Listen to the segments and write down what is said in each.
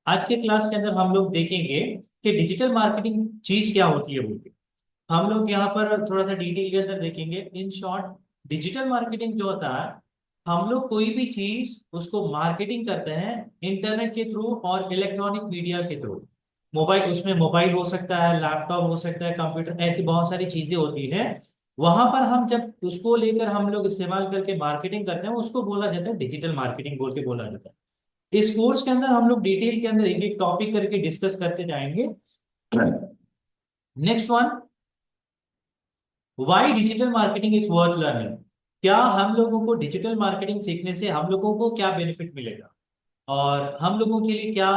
आज के क्लास के अंदर हम लोग देखेंगे कि डिजिटल मार्केटिंग चीज क्या होती है बोल के। हम लोग यहाँ पर थोड़ा सा डिटेल के अंदर देखेंगे। इन शॉर्ट, डिजिटल मार्केटिंग जो होता है, हम लोग कोई भी चीज उसको मार्केटिंग करते हैं इंटरनेट के थ्रू और इलेक्ट्रॉनिक मीडिया के थ्रू। मोबाइल, उसमें मोबाइल हो सकता है, लैपटॉप हो सकता है, कंप्यूटर, ऐसी बहुत सारी चीजें होती हैं। वहां पर हम जब उसको लेकर हम लोग इस्तेमाल करके मार्केटिंग करते हैं, उसको बोला जाता है डिजिटल मार्केटिंग बोल के बोला जाता है। इस कोर्स के अंदर हम लोग डिटेल के अंदर एक एक टॉपिक करके डिस्कस करते जाएंगे। Next one, why digital marketing is worth learning. क्या हम लोगों को डिजिटल मार्केटिंग सीखने से हम लोगों को क्या बेनिफिट मिलेगा, और हम लोगों के लिए क्या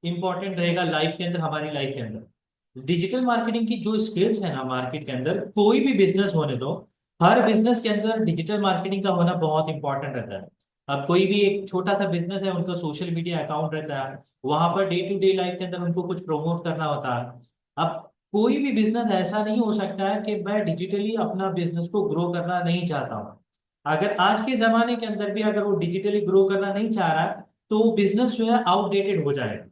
इंपॉर्टेंट रहेगा लाइफ के अंदर, हमारी लाइफ के अंदर। डिजिटल मार्केटिंग की जो स्किल्स है ना, मार्केट के अंदर कोई भी बिजनेस होने दो, हर बिजनेस के अंदर डिजिटल मार्केटिंग का होना बहुत इंपॉर्टेंट रहता है। अब कोई भी एक छोटा सा बिजनेस है, उनका सोशल मीडिया अकाउंट रहता है, वहां per day to day life के अंदर उनको कुछ प्रमोट करना होता है। अब कोई भी बिजनेस ऐसा नहीं हो सकता है कि मैं डिजिटली अपना बिजनेस को ग्रो करना नहीं चाहता हूँ। अगर आज के जमाने के अंदर भी अगर वो डिजिटली ग्रो करना नहीं चाह रहा है, तो वो बिजनेस जो है आउटडेटेड हो जाएगा।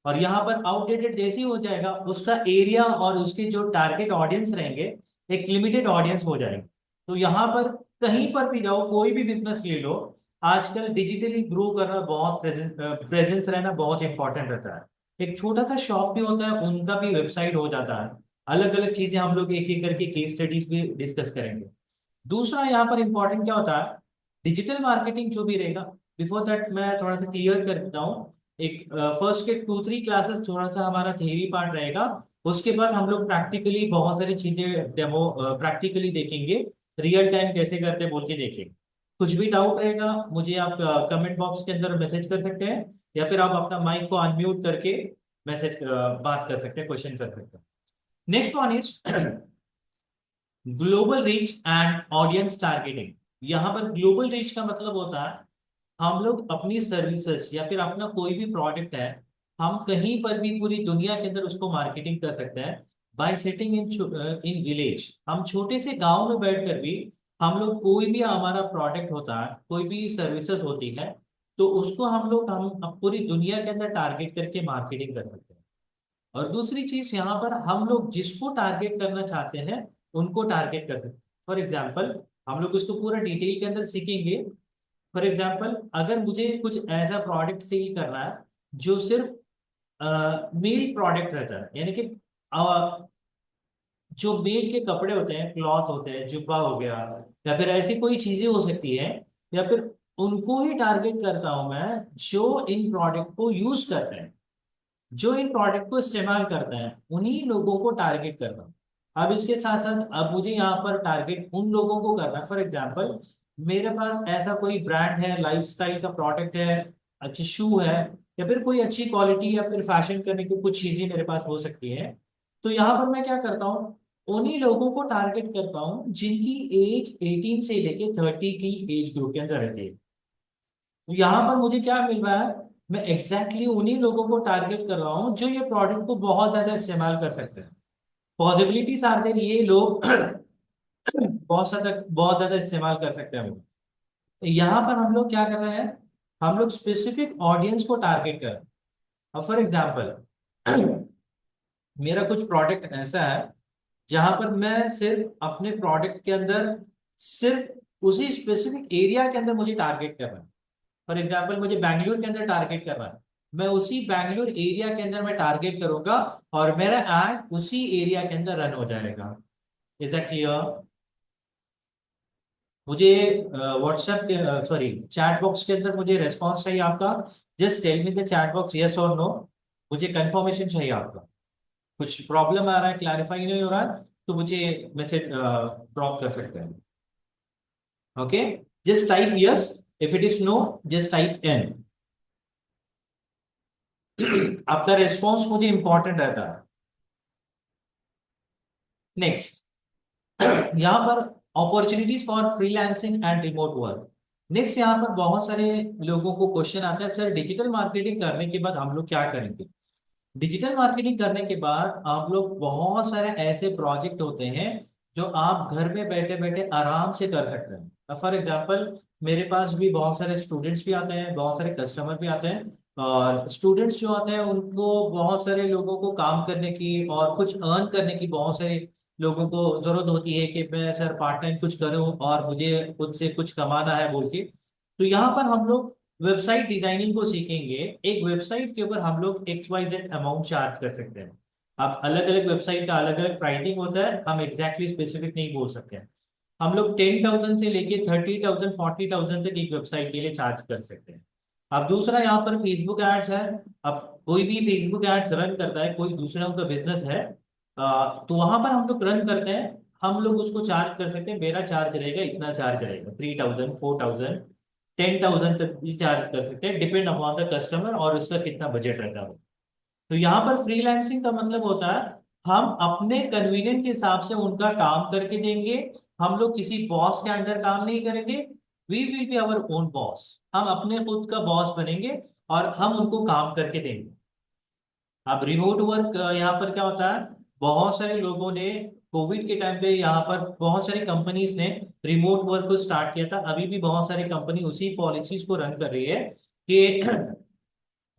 और यहाँ पर आउटडेटेड जैसे ही हो जाएगा, उसका एरिया और उसके जो टारगेट ऑडियंस रहेंगे, एक लिमिटेड ऑडियंस हो जाएंगे। तो यहाँ पर कहीं पर भी जाओ, कोई भी बिजनेस ले लो, आजकल डिजिटली ग्रो करना बहुत प्रेजेंस रहना बहुत इंपॉर्टेंट रहता है। एक छोटा सा शॉप भी होता है, उनका भी वेबसाइट हो जाता है। अलग अलग चीजें हम लोग एक एक करके केस स्टडीज भी डिस्कस करेंगे। दूसरा यहाँ पर इंपॉर्टेंट क्या होता है, डिजिटल मार्केटिंग जो भी रहेगा, बिफोर दैट मैं थोड़ा सा क्लियर कर देता हूँ। एक फर्स्ट के 2-3 क्लासेस थोड़ा सा हमारा थ्योरी पार्ट रहेगा। उसके बाद हम लोग प्रैक्टिकली बहुत सारी चीजें डेमो प्रैक्टिकली देखेंगे, रियल टाइम कैसे करते हैं बोल के देखेंगे। कुछ भी डाउट रहेगा, मुझे आप कमेंट बॉक्स के अंदर मैसेज कर सकते हैं, या फिर आप अपना माइक को अनम्यूट करके मैसेज बात कर सकते हैं, क्वेश्चन कर सकते हैं। Next one is global reach and audience targeting. यहाँ पर ग्लोबल रीच का मतलब होता है, हम लोग अपनी सर्विसेज या फिर अपना कोई भी प्रोडक्ट है, हम कहीं पर भी पूरी दुनिया के अंदर उसको मार्केटिंग कर सकते हैं। Bye sitting in in village, हम छोटे से गांव में बैठकर भी हम लोग कोई भी हमारा प्रोडक्ट होता है, कोई भी सर्विसेज होती है, तो उसको हम पूरी दुनिया के अंदर टारगेट करके मार्केटिंग कर सकते हैं। और दूसरी चीज, यहाँ पर हम लोग जिसको टारगेट करना चाहते हैं उनको टारगेट कर सकते हैं। फॉर एग्जाम्पल, हम लोग उसको पूरा डिटेल के अंदर सीखेंगे। फॉर एग्जाम्पल, अगर मुझे कुछ ऐसा प्रोडक्ट सेल करना है जो सिर्फ मेल प्रोडक्ट रहता है, यानी कि जो मेल के कपड़े होते हैं, क्लॉथ होते हैं, जुब्बा हो गया, या फिर ऐसी कोई चीजें हो सकती है, या फिर उनको ही टारगेट करता हूं मैं जो इन प्रोडक्ट को यूज करते हैं, जो इन प्रोडक्ट को इस्तेमाल करते हैं, उन्हीं लोगों को टारगेट करना। अब इसके साथ साथ अब मुझे यहाँ पर टारगेट उन लोगों को करना है। फॉर एग्जांपल, मेरे पास ऐसा कोई ब्रांड है, लाइफस्टाइल का प्रोडक्ट है, अच्छे शू है, या फिर कोई अच्छी क्वालिटी या फिर फैशन करने की कुछ चीजें मेरे पास हो सकती है। तो यहाँ पर मैं क्या करता हूँ, उन्हीं लोगों को टारगेट करता हूँ जिनकी एज 18 से लेके 30 की एज ग्रुप के अंदर रहती है। तो यहाँ पर मुझे क्या मिल रहा है, मैं एग्जैक्टली उन्हीं लोगों को टारगेट कर रहा हूँ जो ये प्रोडक्ट को बहुत ज्यादा इस्तेमाल कर सकते हैं। पॉसिबिलिटीज आर देयर, ये लोग बहुत ज्यादा इस्तेमाल कर सकते हैं। तो यहाँ पर हम लोग क्या कर रहे हैं, हम लोग स्पेसिफिक ऑडियंस को टारगेट कर रहे हैं। अब फॉर एग्जाम्पल, मेरा कुछ प्रोडक्ट ऐसा है जहां पर मैं सिर्फ अपने प्रोडक्ट के अंदर सिर्फ उसी स्पेसिफिक एरिया के अंदर मुझे टारगेट करना है। फॉर एग्जाम्पल, मुझे बैंगलोर के अंदर टारगेट करना है, मैं उसी बैंगलोर एरिया के अंदर मैं टारगेट करूंगा, और मेरा एड उसी एरिया के अंदर रन हो जाएगा। Is that clear? मुझे व्हाट्सएप के, सॉरी, चैट बॉक्स के अंदर मुझे रेस्पॉन्स चाहिए आपका। Just tell me the chat box, yes और नो। मुझे कंफर्मेशन चाहिए आपका। कुछ प्रॉब्लम आ रहा है, क्लैरिफाई नहीं हो रहा है, तो मुझे मैसेज ड्रॉप कर सकते हैं। Okay, just type yes, if it is no just type N. आपका रेस्पॉन्स मुझे इंपॉर्टेंट रहता है। नेक्स्ट, यहाँ पर opportunities for freelancing and remote work. Next, यहाँ पर बहुत सारे लोगों को क्वेश्चन आता है, सर डिजिटल मार्केटिंग करने के बाद हम लोग क्या करेंगे। डिजिटल मार्केटिंग करने के बाद आप लोग बहुत सारे ऐसे प्रोजेक्ट होते हैं जो आप घर में बैठे बैठे आराम से कर सकते हैं। फॉर एग्जाम्पल, मेरे पास भी बहुत सारे स्टूडेंट्स भी आते हैं, बहुत सारे कस्टमर भी आते हैं। और स्टूडेंट्स जो होते हैं उनको बहुत सारे लोगों को काम करने की और कुछ अर्न करने की बहुत सारे लोगों को जरूरत होती है कि मैं सर पार्ट टाइम कुछ करूं और मुझे खुद से कुछ कमाना है बोल के। तो यहाँ पर हम लोग वेबसाइट डिजाइनिंग को सीखेंगे। एक वेबसाइट के ऊपर हम लोग XYZ अमाउंट चार्ज कर सकते हैं। अब अलग अलग वेबसाइट का अलग अलग प्राइसिंग होता है, हम एग्जैक्टली स्पेसिफिक नहीं बोल सकते हैं। हम लोग 10,000 से लेके 30,000 40,000 तक एक वेबसाइट के लिए चार्ज कर सकते हैं। अब दूसरा यहाँ पर फेसबुक एड्स है। अब कोई भी फेसबुक एड्स रन करता है, कोई दूसरा उनका बिजनेस है, तो वहां पर हम लोग रन करते हैं। हम लोग उसको चार्ज कर सकते हैं, मेरा चार्ज रहेगा इतना, चार्ज रहेगा 3,000 4,000 10,000 तक भी चार्ज कर सकते हैं, डिपेंड अपॉन द कस्टमर और उसका कितना बजट रहता है। तो यहाँ पर फ्रीलांसिंग का मतलब होता है हम अपने कन्वीनियंट के हिसाब से उनका काम करके देंगे। हम लोग किसी बॉस के अंडर काम नहीं करेंगे। We will be our own boss. हम अपने खुद का बॉस बनेंगे और हम उनको काम करके देंगे। अब रिमोट वर्क यहाँ पर क्या होता है, बहुत सारे लोगों ने कोविड के टाइम पे यहाँ पर बहुत सारी कंपनीज ने रिमोट वर्क को स्टार्ट किया था। अभी भी बहुत सारी कंपनी उसी पॉलिसीज को रन कर रही है कि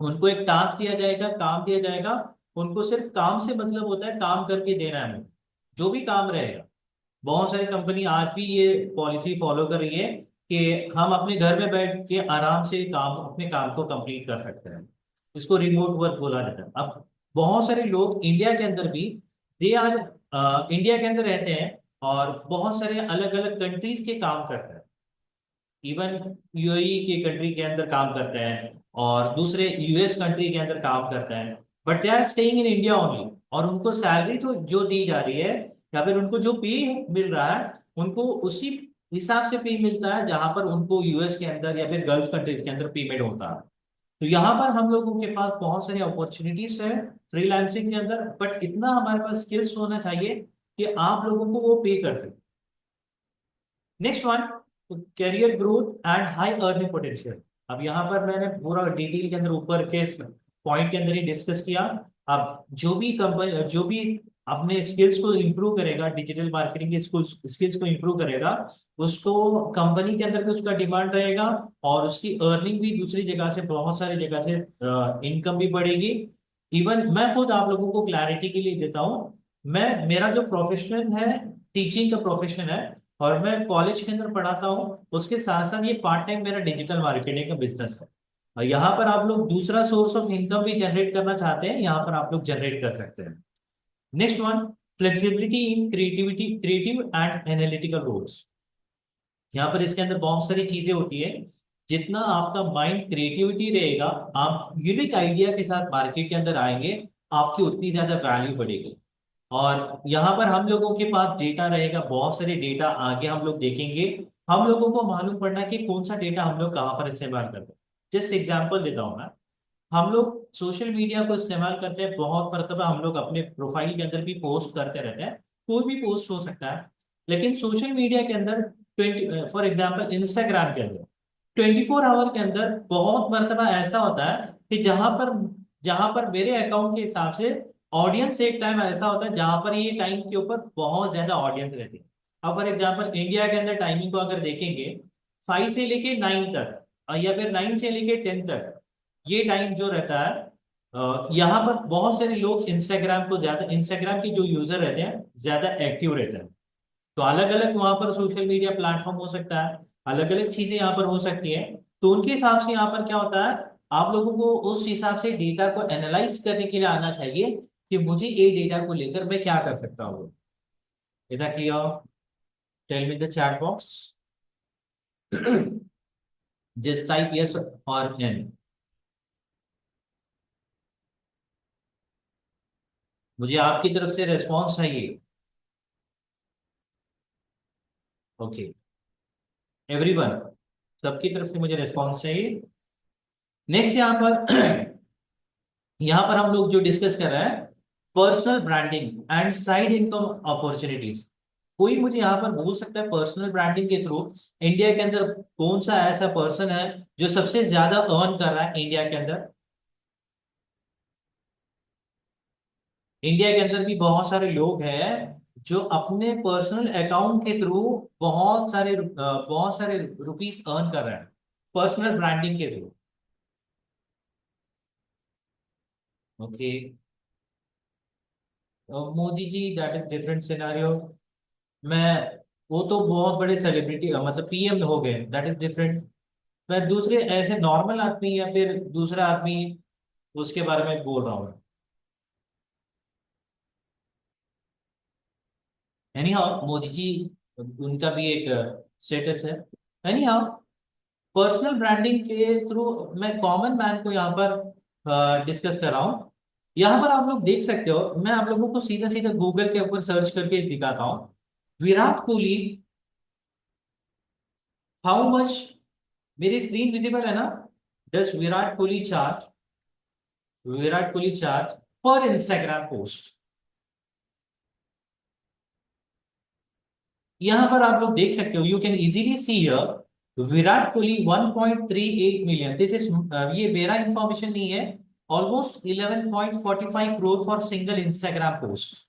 उनको एक टास्क दिया जाएगा, काम दिया जाएगा, उनको सिर्फ काम से मतलब होता है, काम करके देना है हमें, जो भी काम रहेगा। बहुत सारी कंपनी आज भी ये पॉलिसी फॉलो कर रही है कि हम अपने घर में बैठ के आराम से काम, अपने काम को कंप्लीट कर सकते हैं। इसको रिमोट वर्क बोला जाता है। अब बहुत सारे लोग इंडिया के अंदर भी, दे आर इंडिया के अंदर रहते हैं और बहुत सारे अलग अलग कंट्रीज के काम करते हैं। इवन यूएई के कंट्री के अंदर काम करते हैं और दूसरे यूएस कंट्री के अंदर काम करते हैं, but they are staying in India only. और उनको सैलरी तो जो दी जा रही है या फिर उनको जो पे मिल रहा है, उनको उसी हिसाब से पे मिलता है जहां पर उनको यूएस के अंदर या फिर गल्फ कंट्रीज के अंदर पेमेंट होता है। तो यहाँ पर हम लोगों के पास बहुत सारी अपॉर्चुनिटीज है फ्रीलांसिंग के अंदर, बट इतना हमारे पास स्किल्स होना चाहिए कि आप लोगों को वो पे कर सके। Next one, career growth and high earning potential. अब यहाँ पर मैंने पूरा डिटेल के अंदर ऊपर के पॉइंट के अंदर ही डिस्कस किया। अब जो भी कंपनी, जो भी अपने स्किल्स को इम्प्रूव करेगा, डिजिटल मार्केटिंग के स्किल्स को इम्प्रूव करेगा, उसको कंपनी के अंदर भी उसका डिमांड रहेगा और उसकी अर्निंग भी दूसरी जगह से, बहुत सारी जगह से इनकम भी बढ़ेगी। इवन मैं खुद आप लोगों को क्लैरिटी के लिए देता हूँ, मैं, मेरा जो प्रोफेशन है, टीचिंग का प्रोफेशन है और मैं कॉलेज के अंदर पढ़ाता हूँ, उसके साथ साथ ये पार्ट टाइम मेरा डिजिटल मार्केटिंग का बिजनेस है। और यहाँ पर आप लोग दूसरा सोर्स ऑफ इनकम भी जनरेट करना चाहते हैं, यहाँ पर आप लोग जनरेट कर सकते हैं। Next one, flexibility in creativity, creative and analytical roles. यहाँ पर इसके अंदर बहुत सारी चीजें होती है। जितना आपका माइंड क्रिएटिविटी रहेगा, आप यूनिक आइडिया के साथ मार्केट के अंदर आएंगे, आपकी उतनी ज्यादा वैल्यू बढ़ेगी। और यहाँ पर हम लोगों के पास डेटा रहेगा, बहुत सारे डेटा आगे हम लोग देखेंगे। हम लोगों को मालूम पड़ना है कि कौन सा डेटा हम लोग कहाँ पर इस्तेमाल करते हैं। जस्ट एग्जांपल देता हूँ मैं। हम लोग सोशल मीडिया को इस्तेमाल करते हैं, बहुत मरतबा हम लोग अपने प्रोफाइल के अंदर भी पोस्ट करते रहते हैं। कोई भी पोस्ट हो सकता है, लेकिन सोशल मीडिया के अंदर 20, फॉर एग्जाम्पल इंस्टाग्राम के अंदर 24 आवर के अंदर बहुत मरतबा ऐसा होता है कि जहां पर मेरे अकाउंट के हिसाब से ऑडियंस, एक टाइम ऐसा होता है जहां पर ये टाइम के ऊपर बहुत ज्यादा ऑडियंस रहती है। अब फॉर एग्जाम्पल इंडिया के अंदर टाइमिंग को अगर देखेंगे, 5 से लेके 9 तक, या फिर 9 से लेके 10 तक, ये टाइम जो रहता है, यहाँ पर बहुत सारे लोग इंस्टाग्राम को ज्यादा, इंस्टाग्राम के जो यूजर रहते हैं ज्यादा एक्टिव रहते हैं। तो अलग अलग वहां पर सोशल मीडिया प्लेटफॉर्म हो सकता है, अलग अलग चीजें यहाँ पर हो सकती है। तो उनके हिसाब से यहाँ पर क्या होता है, आप लोगों को उस हिसाब से डेटा को एनालाइज करने के लिए आना चाहिए कि मुझे ये डेटा को लेकर मैं क्या कर सकता हूँ। Is that clear? Tell me the chat box. Just type yes और एन। मुझे आपकी तरफ से रेस्पॉन्स चाहिए। ओके, एवरीवन, सबकी तरफ से मुझे रेस्पॉन्स चाहिए। नेक्स्ट यहाँ पर यहाँ पर हम लोग जो डिस्कस कर रहे हैं, personal branding and side income opportunities. कोई मुझे यहाँ पर बोल सकता है पर्सनल ब्रांडिंग के थ्रू इंडिया के अंदर कौन सा ऐसा पर्सन है जो सबसे ज्यादा अर्न कर रहा है इंडिया के अंदर? इंडिया के अंदर भी बहुत सारे लोग हैं जो अपने पर्सनल अकाउंट के थ्रू बहुत सारे रुपीस अर्न कर रहे हैं, पर्सनल ब्रांडिंग के through. Okay, Modi ji that is different scenario. मैं, वो तो बहुत बड़े सेलिब्रिटी मतलब पीएम हो गए, दैट इज डिफरेंट। मैं दूसरे ऐसे नॉर्मल आदमी या फिर दूसरा आदमी उसके बारे में बोल रहा हूँ। एनी हाउ मोदी जी, उनका भी एक स्टेटस है। एनी हाउ, पर्सनल ब्रांडिंग के थ्रू मैं कॉमन मैन को यहाँ पर डिस्कस कर रहा हूँ। यहाँ पर आप लोग देख सकते हो, मैं आप लोगों को सीधा सीधा गूगल के ऊपर सर्च करके दिखाता हूँ। विराट कोहली, हाउ मच, मेरी स्क्रीन विजिबल है ना? डस विराट कोहली चार्ज, विराट कोहली चार्ज पर इंस्टाग्राम पोस्ट? यहां पर आप लोग देख सकते हो, you can easily see here Virat Kohli 1.38 million, this is, ये मेरा इंफॉर्मेशन नहीं है, almost 11.45 crore for single Instagram post.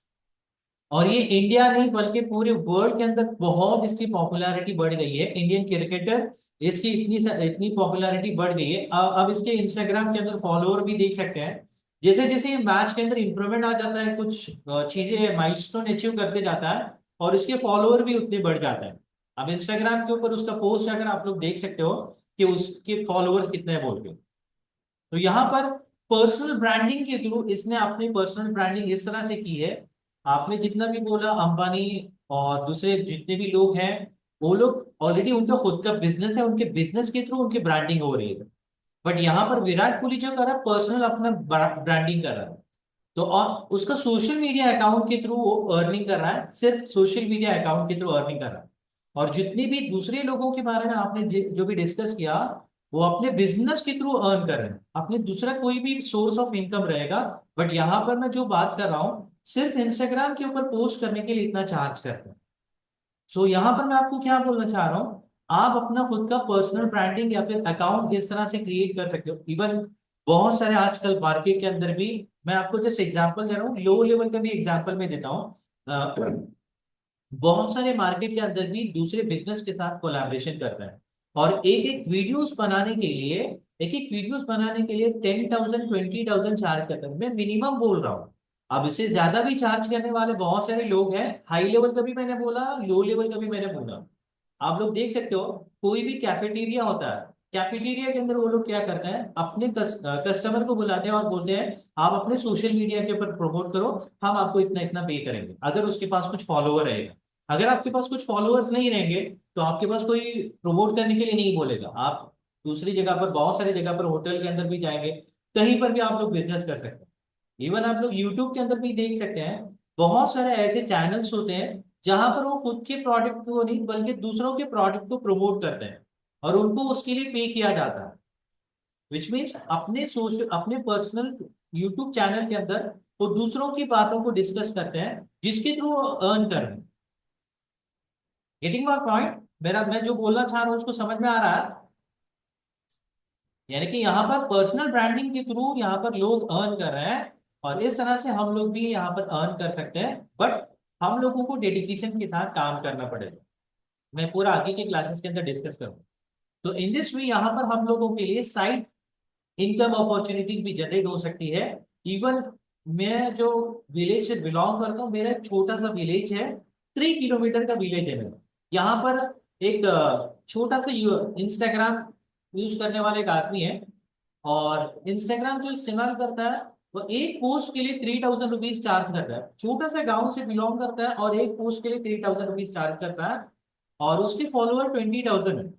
और ये इंडिया नहीं बल्कि पूरे वर्ल्ड के अंदर बहुत इसकी पॉपुलैरिटी बढ़ गई है, इंडियन क्रिकेटर, इसकी इतनी इतनी पॉपुलैरिटी बढ़ गई है। अब इसके इंस्टाग्राम के अंदर फॉलोअर भी देख सकते हैं। जैसे जैसे ये मैच के अंदर इंप्रूवमेंट आ जाता है, कुछ चीजें माइलस्टोन अचीव करते जाता है, और इसके फॉलोअर भी उतने बढ़ जाते हैं। अब इंस्टाग्राम के ऊपर उसका पोस्ट अगर आप लोग देख सकते हो कि उसके फॉलोअर्स कितने हैं बोल के। तो यहाँ पर पर्सनल ब्रांडिंग के थ्रू इसने अपनी पर्सनल ब्रांडिंग इस तरह से की है। आपने जितना भी बोला अंबानी और दूसरे जितने भी लोग हैं, वो लोग ऑलरेडी उनका खुद का बिजनेस है, उनके बिजनेस के थ्रू उनकी ब्रांडिंग हो रही है। बट यहाँ पर विराट कोहली जो कर रहा है, पर्सनल अपना ब्रांडिंग कर रहा है। तो और उसका सोशल मीडिया अकाउंट के थ्रू वो अर्निंग कर रहा है, सिर्फ सोशल मीडिया अकाउंट के थ्रू अर्निंग कर रहा है। और जितने भी दूसरे लोगों के बारे में आपने जो भी डिस्कस किया, वो अपने बिजनेस के थ्रू अर्न कर रहे हैं, अपने दूसरा कोई भी सोर्स ऑफ इनकम रहेगा। बट यहाँ पर मैं जो बात कर रहा हूँ, सिर्फ इंस्टाग्राम के ऊपर पोस्ट करने के लिए इतना चार्ज करते हैं। सो यहाँ पर मैं आपको क्या बोलना चाह रहा हूँ, आप अपना खुद का पर्सनल ब्रांडिंग या फिर अकाउंट इस तरह से क्रिएट कर सकते हो। इवन बहुत सारे आजकल मार्केट के अंदर भी, मैं आपको जस्ट एग्जांपल दे रहा हूँ, लो लेवल का भी एग्जांपल मैं देता हूँ। बहुत सारे मार्केट के अंदर भी दूसरे बिजनेस के साथ कोलैबोरेशन कर रहे हैं, और एक एक वीडियोस बनाने के लिए 10,000 20,000 चार्ज करते हैं। मैं मिनिमम बोल रहा हूँ, अब इससे ज्यादा भी चार्ज करने वाले बहुत सारे लोग हैं। हाई लेवल का भी मैंने बोला, लो लेवल का भी मैंने बोला। आप लोग देख सकते हो, कोई भी कैफेटेरिया होता है, कैफेटेरिया के अंदर वो लोग क्या करते हैं, अपने कस्टमर को बुलाते हैं और बोलते हैं आप अपने सोशल मीडिया के ऊपर प्रमोट करो, हम आपको इतना इतना पे करेंगे अगर उसके पास कुछ फॉलोअर रहेगा। अगर आपके पास कुछ फॉलोअर्स नहीं रहेंगे, तो आपके पास कोई प्रमोट करने के लिए नहीं बोलेगा। आप दूसरी जगह पर, बहुत सारी जगह पर, होटल के अंदर भी जाएंगे, कहीं पर भी आप लोग बिजनेस कर सकते हैं। इवन आप लोग यूट्यूब के अंदर भी देख सकते हैं, बहुत सारे ऐसे चैनल्स होते हैं जहां पर वो खुद के प्रोडक्ट को नहीं बल्कि दूसरों के प्रोडक्ट को प्रमोट करते हैं, और उनको उसके लिए पे किया जाता है। विच मीन्स अपने सोशल, अपने पर्सनल यूट्यूब चैनल के अंदर वो दूसरों की बातों को डिस्कस करते हैं, जिसके थ्रू वो अर्न कर रहे हैं। Getting my point? मेरा, मैं जो बोलना चाह रहा हूँ उसको समझ में आ रहा है? यानी कि यहाँ पर पर्सनल ब्रांडिंग के थ्रू यहाँ पर लोग अर्न कर रहे हैं, और इस तरह से हम लोग भी यहाँ पर अर्न कर सकते हैं। बट हम लोगों को डेडिकेशन के साथ काम करना पड़ेगा। मैं पूरा आगे के क्लासेस के अंदर डिस्कस करूंगा। तो इन दिस वे यहाँ पर हम लोगों के लिए साइड इनकम अपॉर्चुनिटीज भी जनरेट हो सकती है। इवन मैं जो विलेज से बिलोंग करता हूँ, मेरा एक छोटा सा विलेज है, 3 किलोमीटर का विलेज है मेरा। यहाँ पर एक छोटा सा इंस्टाग्राम यूज करने वाला एक आदमी है, और इंस्टाग्राम जो इस्तेमाल करता है, वो एक पोस्ट के लिए 3,000 रुपीज चार्ज करता है। छोटा सा गांव से बिलोंग करता है और एक पोस्ट के लिए 3,000 रुपीज चार्ज करता है, और उसके फॉलोअर 20,000 है।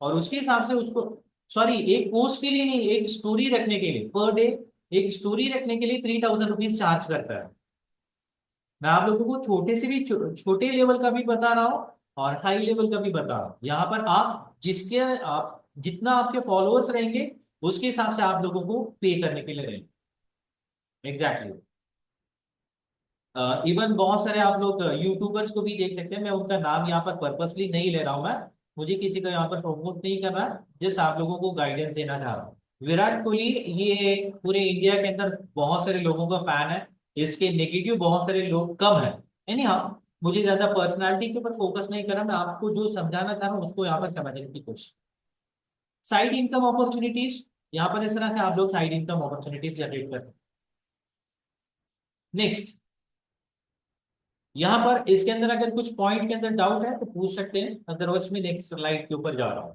और उसके हिसाब से उसको, सॉरी, एक पोस्ट के लिए नहीं, एक स्टोरी रखने के लिए पर डे, एक स्टोरी रखने के लिए 3,000 रुपीज चार्ज करता है। मैं आप लोगों को छोटे से भी छोटे लेवल का भी बता रहा हूँ, और हाई लेवल का भी बता रहा हूँ। यहाँ पर आप जिसके, आप जितना आपके फॉलोअर्स रहेंगे, उसके हिसाब से आप लोगों को पे करने के लिए रहेंगे। एग्जैक्टली। इवन बहुत सारे आप लोग यूट्यूबर्स को भी देख सकते हैं, मैं उनका नाम यहाँ पर पर्पसली नहीं ले रहा हूँ मैं, मुझे किसी को यहाँ पर प्रमोट नहीं करना, जस्ट आप लोगों को गाइडेंस देना चाह रहा हूँ। विराट कोहली, ये पूरे इंडिया के अंदर बहुत सारे लोगों का फैन है, इसके नेगेटिव बहुत सारे लोग कम है। एनी हाँ, मुझे ज्यादा पर्सनालिटी के ऊपर फोकस नहीं करना, मैं आपको जो समझाना चाह रहा हूँ उसको यहाँ पर समझने की कोशिश। साइड इनकम अपॉर्चुनिटीज, यहाँ पर इस तरह से आप लोग साइड इनकम अपॉर्चुनिटीज जनरेट कर सकते हैं। नेक्स्ट, यहां पर इसके अंदर अगर कुछ पॉइंट के अंदर डाउट है तो पूछ सकते हैं, अदरवाइज मैं नेक्स्ट स्लाइड के ऊपर जा रहा हूं।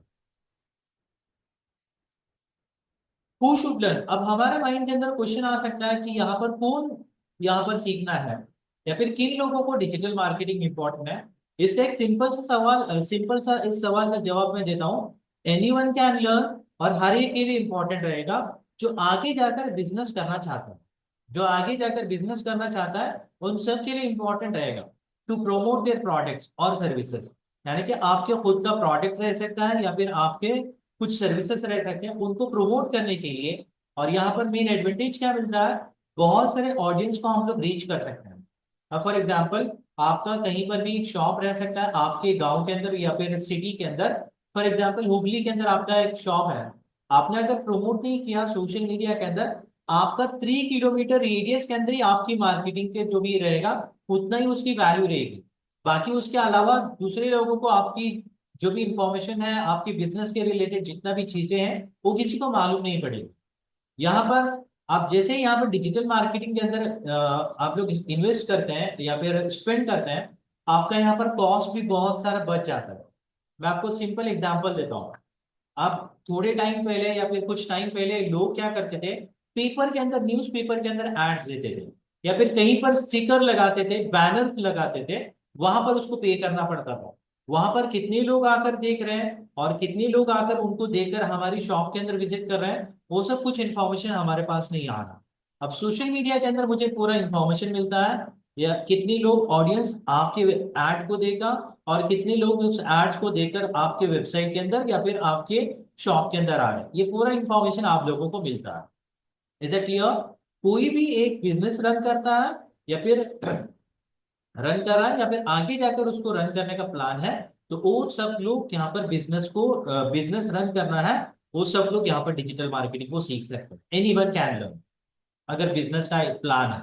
हु शुड लर्न, अब हमारे माइंड के अंदर क्वेश्चन आ सकता है कि यहाँ पर कौन यहाँ पर सीखना है, या फिर किन लोगों को डिजिटल मार्केटिंग इंपॉर्टेंट है। इसका एक सिंपल सा सवाल, सिंपल सा इस सवाल का जवाब मैं देता हूँ, एनीवन कैन लर्न, और हर एक के लिए इंपॉर्टेंट रहेगा जो आगे जाकर बिजनेस करना चाहता है। जो आगे जाकर बिजनेस करना चाहता है उन सब के लिए इंपॉर्टेंट रहेगा टू प्रोमोट देयर प्रोडक्ट्स और सर्विसेज। यानी कि आपके खुद का प्रोडक्ट रह सकता है या फिर आपके कुछ सर्विसेज रह सकते हैं, उनको प्रमोट करने के लिए। और यहाँ पर मेन एडवांटेज क्या मिलता है, बहुत सारे ऑडियंस को हम लोग रीच कर सकते हैं। अब फॉर एग्जांपल, आपका कहीं पर भी एक शॉप रह सकता है आपके गांव के अंदर या फिर सिटी के अंदर। फॉर एग्जांपल हुगली के अंदर आपका एक शॉप है, आपने अगर प्रमोट नहीं किया सोशल मीडिया के अंदर, आपका 3 किलोमीटर रेडियस के अंदर ही आपकी मार्केटिंग के जो भी रहेगा उतना ही उसकी वैल्यू रहेगी। बाकी उसके अलावा दूसरे लोगों को आपकी जो भी इंफॉर्मेशन है आपके बिजनेस के रिलेटेड जितना भी चीजें हैं वो किसी को मालूम नहीं पड़ेगी। यहाँ पर आप जैसे ही यहाँ पर डिजिटल मार्केटिंग के अंदर आप लोग इन्वेस्ट करते हैं या फिर स्पेंड करते हैं, आपका यहाँ पर कॉस्ट भी बहुत सारा बच जाता है। मैं आपको सिंपल एग्जांपल देता हूँ। आप थोड़े टाइम पहले या फिर कुछ टाइम पहले लोग क्या करते थे, पेपर के अंदर, न्यूज़पेपर के अंदर एड्स देते थे, या फिर कहीं पर स्टिकर लगाते थे, बैनर्स लगाते थे, वहां पर उसको पे करना पड़ता था। वहां पर कितने लोग आकर देख रहे हैं और कितने लोग आकर उनको देखकर हमारी शॉप के अंदर विजिट कर रहे हैं, वो सब कुछ इन्फॉर्मेशन हमारे पास नहीं आ रहा। अब सोशल मीडिया के अंदर मुझे पूरा इन्फॉर्मेशन मिलता है, या कितने लोग ऑडियंस आपके एड को देगा और कितने लोग उस एड्स को देखकर आपके वेबसाइट के अंदर या फिर आपके शॉप के अंदर आ रहे हैं, ये पूरा इंफॉर्मेशन आप लोगों को मिलता है। Is it clear? कोई भी एक बिजनेस रन करता है या फिर रन कर रहा है या फिर आगे जाकर उसको रन करने का प्लान है, तो वो सब लोग यहाँ पर बिजनेस रन करना है, वो सब लोग यहाँ पर डिजिटल मार्केटिंग को सीख सकते हैं। एनी वन कैन लर्न, अगर बिजनेस का एक प्लान है।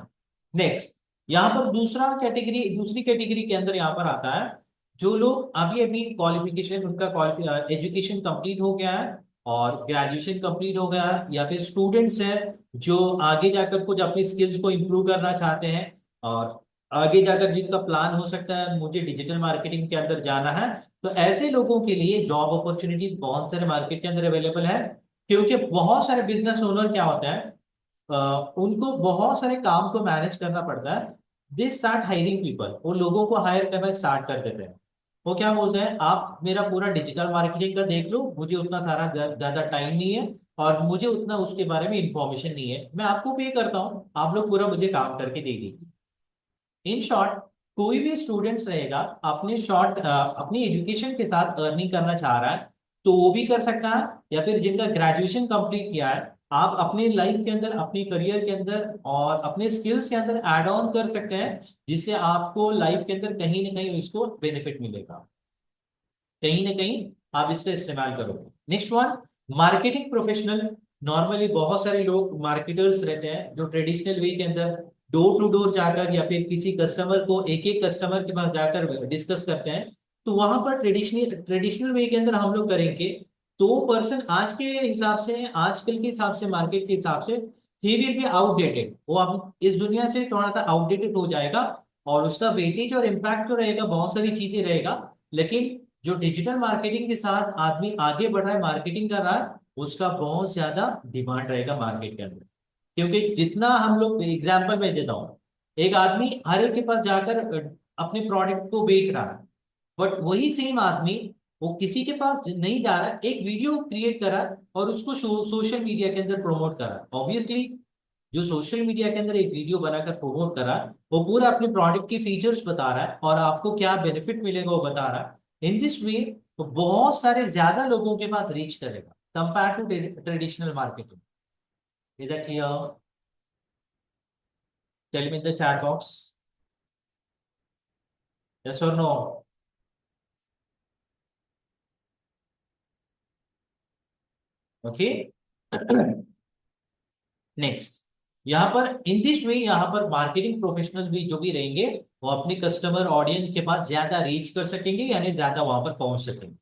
नेक्स्ट, यहाँ पर दूसरी कैटेगरी के अंदर यहाँ पर आता है जो लोग अभी अभी क्वालिफिकेशन, उनका एजुकेशन कंप्लीट हो गया है और ग्रेजुएशन कंप्लीट हो गया है, या फिर स्टूडेंट्स हैं जो आगे जाकर कुछ अपनी स्किल्स को इम्प्रूव करना चाहते हैं, और आगे जाकर जिनका प्लान हो सकता है मुझे डिजिटल मार्केटिंग के अंदर जाना है। तो ऐसे लोगों के लिए जॉब अपॉर्चुनिटीज बहुत सारे मार्केट के अंदर अवेलेबल है, क्योंकि बहुत सारे बिजनेस ओनर क्या होता है, उनको बहुत सारे काम को मैनेज करना पड़ता है। दे स्टार्ट हायरिंग पीपल, वो लोगों को हायर करना स्टार्ट कर देते हैं। वो क्या बोलते हैं, आप मेरा पूरा डिजिटल मार्केटिंग का देख लो, मुझे उतना सारा ज्यादा टाइम नहीं है और मुझे उतना उसके बारे में इंफॉर्मेशन नहीं है, मैं आपको पे करता हूँ, आप लोग पूरा मुझे काम करके दे दीजिए। इन शॉर्ट, कोई भी स्टूडेंट्स रहेगा अपनी एजुकेशन के साथ अर्निंग करना चाह रहा है तो वो भी कर सकता है, या फिर जिनका ग्रेजुएशन कंप्लीट किया है, आप अपनी लाइफ के अंदर, अपने करियर के अंदर और अपने स्किल्स के अंदर ऐड ऑन कर सकते हैं, जिससे आपको लाइफ के अंदर कहीं ना कहीं इसको बेनिफिट मिलेगा, कहीं ना कहीं आप इसका इस्तेमाल करोगे। Next one, marketing professional. Normally बहुत सारे लोग मार्केटर्स रहते हैं जो ट्रेडिशनल वे के अंदर डोर टू डोर जाकर या फिर किसी कस्टमर को एक एक कस्टमर के पास जाकर डिस्कस करते हैं। तो वहां पर ट्रेडिशनल ट्रेडिशनल वे के अंदर हम लोग करेंगे तो पर्सन आज के हिसाब से, आजकल के हिसाब से, मार्केट के हिसाब से, ही विल बी आउटडेटेड, वो अब इस दुनिया से थोड़ा सा आउटडेटेड हो जाएगा, और उसका वेटेज और इम्पैक्ट जो रहेगा बहुत सारी चीजें रहेगा। लेकिन जो डिजिटल मार्केटिंग के साथ आदमी आगे बढ़ रहा है, मार्केटिंग कर रहा है, उसका बहुत ज्यादा डिमांड रहेगा मार्केट के अंदर। क्योंकि जितना हम लोग, एग्जाम्पल मैं देता हूँ, एक आदमी हर एक के पास जाकर अपने प्रोडक्ट को बेच रहा है, बट वही सेम आदमी वो किसी के पास नहीं जा रहा है, एक वीडियो क्रिएट करा और उसको सोशल मीडिया के अंदर प्रमोट करा। ऑब्वियसली जो सोशल मीडिया के अंदर एक वीडियो बनाकर प्रमोट करा, वो पूरा अपने प्रोडक्ट की फीचर्स बता रहा है और आपको क्या बेनिफिट मिलेगा वो बता रहा है। इन दिस वे तो बहुत सारे ज्यादा लोगों के पास रीच करेगा compare to traditional marketing. Is that clear? Tell me in the chat box, yes और नो। ओके। नेक्स्ट, यहाँ पर इन दिस वे यहाँ पर मार्केटिंग प्रोफेशनल भी जो भी रहेंगे वो अपने कस्टमर ऑडियंस के पास ज्यादा रीच कर सकेंगे, यानी ज्यादा वहां पर पहुंच सकेंगे।